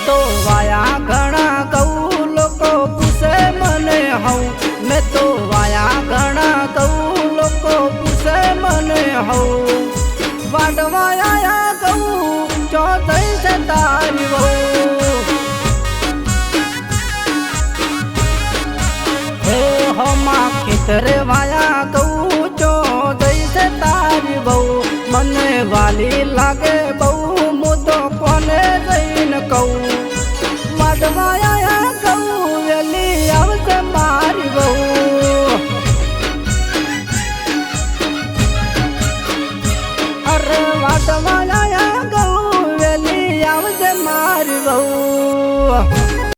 तो वाया घना कहूँ लोको पूछे मने हूँ मैं तो वाया घना कहूँ लोको पूछे मने हूँ वाडवाया कहूँ चौथई से तारी बहू हे हमा खेतरे वाया कहूँ चौथई से तारी बहू मने वाली लागे बहू मुदो कोने जैन कहूँ वाडवाया कहूँ वेली आवसे मारी बहू अरे वाडवाया कहूँ वेली आवसे मारी बहू